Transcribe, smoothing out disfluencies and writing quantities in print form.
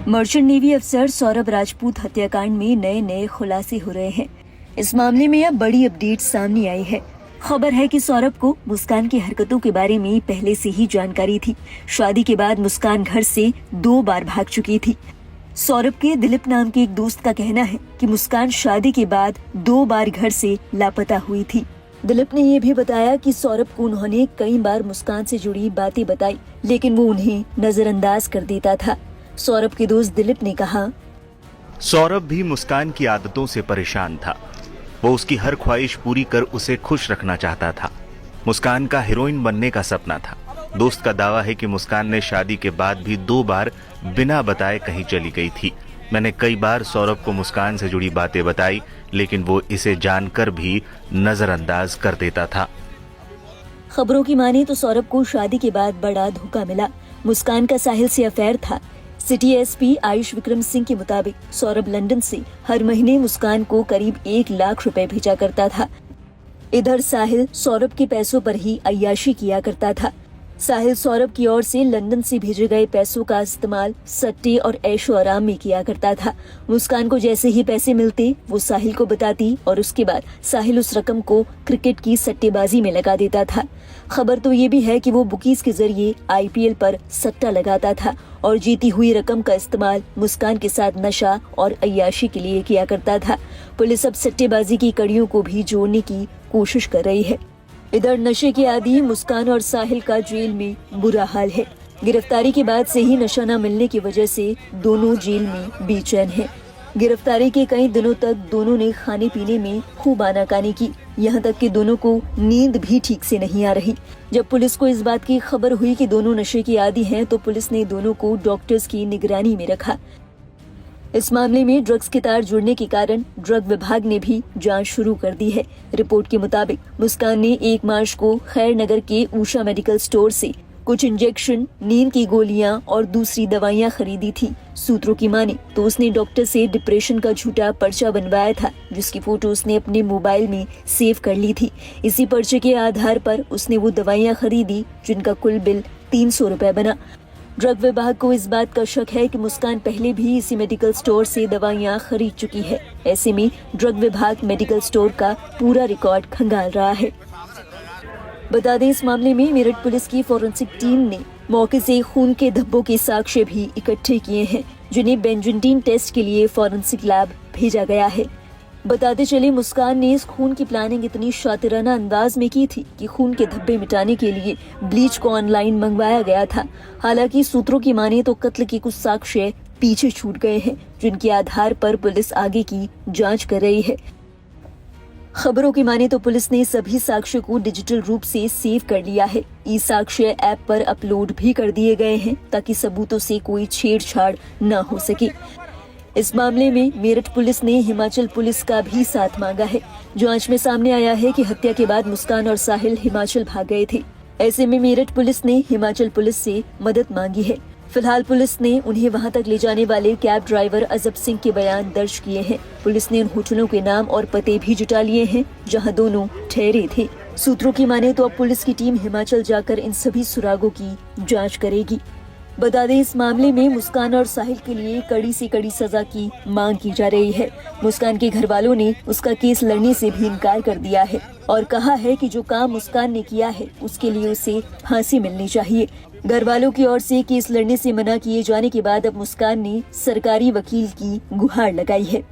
Merchant navy अफसर सौरभ राजपूत हत्याकांड में नए नए खुलासे हो रहे हैं। इस मामले में अब बड़ी अपडेट सामने आई है। खबर है कि सौरभ को मुस्कान की हरकतों के बारे में पहले से ही जानकारी थी। शादी के बाद मुस्कान घर से 2 बार भाग चुकी थी। सौरभ के दिलीप नाम के एक दोस्त का कहना है कि मुस्कान शादी के बाद 2 बार घर से लापता हुई थी। दिलीप ने ये भी बताया कि सौरभ को उन्होंने कई बार मुस्कान से जुड़ी बातें बताई, लेकिन वो उन्हें नजरअंदाज कर देता था। सौरभ के दोस्त दिलीप ने कहा, सौरभ भी मुस्कान की आदतों से परेशान था। वो उसकी हर ख्वाहिश पूरी कर उसे खुश रखना चाहता था। मुस्कान का हीरोइन बनने का सपना था। दोस्त का दावा है कि मुस्कान ने शादी के बाद भी 2 बार बिना बताए कहीं चली गई थी। मैंने कई बार सौरभ को मुस्कान से जुड़ी बातें बताई, लेकिन वो इसे जानकर भी नजरअंदाज कर देता था। खबरों की माने तो सौरभ को शादी के बाद बड़ा धोखा मिला। मुस्कान का साहिल से अफेयर था। सिटी एसपी आयुष विक्रम सिंह के मुताबिक सौरभ लंदन से हर महीने मुस्कान को करीब 1 लाख रुपए भेजा करता था। इधर साहिल सौरभ के पैसों पर ही अय्याशी किया करता था। साहिल सौरभ की ओर से लंदन से भेजे गए पैसों का इस्तेमाल सट्टे और ऐशो आराम में किया करता था। मुस्कान को जैसे ही पैसे मिलते वो साहिल को बताती और उसके बाद साहिल उस रकम को क्रिकेट की सट्टेबाजी में लगा देता था। खबर तो ये भी है कि वो बुकीज के जरिए आईपीएल पर सट्टा लगाता था और जीती हुई रकम का इस्तेमाल मुस्कान के साथ नशा और अय्याशी के लिए किया करता था। पुलिस अब सट्टेबाजी की कड़ियों को भी जोड़ने की कोशिश कर रही है। इधर नशे के आदी मुस्कान और साहिल का जेल में बुरा हाल है। गिरफ्तारी के बाद से ही नशा न मिलने की वजह से दोनों जेल में बेचैन हैं। गिरफ्तारी के कई दिनों तक दोनों ने खाने पीने में खूब आनाकानी की। यहाँ तक कि दोनों को नींद भी ठीक से नहीं आ रही। जब पुलिस को इस बात की खबर हुई कि दोनों नशे के आदी हैं, तो पुलिस ने दोनों को डॉक्टर्स की निगरानी में रखा। इस मामले में ड्रग्स के तार जुड़ने के कारण ड्रग विभाग ने भी जांच शुरू कर दी है। रिपोर्ट के मुताबिक मुस्कान ने 1 मार्च को खैर नगर के उषा मेडिकल स्टोर से कुछ इंजेक्शन, नींद की गोलियां और दूसरी दवाइयां खरीदी थी। सूत्रों की माने तो उसने डॉक्टर से डिप्रेशन का झूठा पर्चा बनवाया था, जिसकी फोटो उसने अपने मोबाइल में सेव कर ली थी। इसी पर्चे के आधार पर उसने वो दवाइयां खरीदी, जिनका कुल बिल 300 रुपए बना। ड्रग विभाग को इस बात का शक है कि मुस्कान पहले भी इसी मेडिकल स्टोर से दवाइयां खरीद चुकी है। ऐसे में ड्रग विभाग मेडिकल स्टोर का पूरा रिकॉर्ड खंगाल रहा है। बता दें, इस मामले में मेरठ पुलिस की फॉरेंसिक टीम ने मौके से खून के धब्बों के साक्ष्य भी इकट्ठे किए हैं, जिन्हें बेंजोटिन टेस्ट के लिए फॉरेंसिक लैब भेजा गया है। बताते चले, मुस्कान ने इस खून की प्लानिंग इतनी शातिराना अंदाज में की थी कि खून के धब्बे मिटाने के लिए ब्लीच को ऑनलाइन मंगवाया गया था। हालांकि सूत्रों की माने तो कत्ल के कुछ साक्ष्य पीछे छूट गए हैं, जिनके आधार पर पुलिस आगे की जांच कर रही है। खबरों की माने तो पुलिस ने सभी साक्ष्य को डिजिटल रूप से सेव कर लिया है। ई साक्ष्य ऐप पर अपलोड भी कर दिए गए हैं, ताकि सबूतों से कोई छेड़छाड़ न हो सके। इस मामले में मेरठ पुलिस ने हिमाचल पुलिस का भी साथ मांगा है। जांच में सामने आया है कि हत्या के बाद मुस्कान और साहिल हिमाचल भाग गए थे। ऐसे में मेरठ पुलिस ने हिमाचल पुलिस से मदद मांगी है। फिलहाल पुलिस ने उन्हें वहां तक ले जाने वाले कैब ड्राइवर अजब सिंह के बयान दर्ज किए हैं। पुलिस ने उन होटलों के नाम और पते भी जुटा लिए हैं, जहां दोनों ठहरे थे। सूत्रों की माने तो अब पुलिस की टीम हिमाचल जाकर इन सभी सुरागों की जाँच करेगी। बता दें, इस मामले में मुस्कान और साहिल के लिए कड़ी से कड़ी सजा की मांग की जा रही है। मुस्कान के घर वालों ने उसका केस लड़ने से भी इनकार कर दिया है और कहा है कि जो काम मुस्कान ने किया है उसके लिए उसे फांसी मिलनी चाहिए। घर वालों की ओर से केस लड़ने से मना किए जाने के बाद अब मुस्कान ने सरकारी वकील की गुहार लगाई है।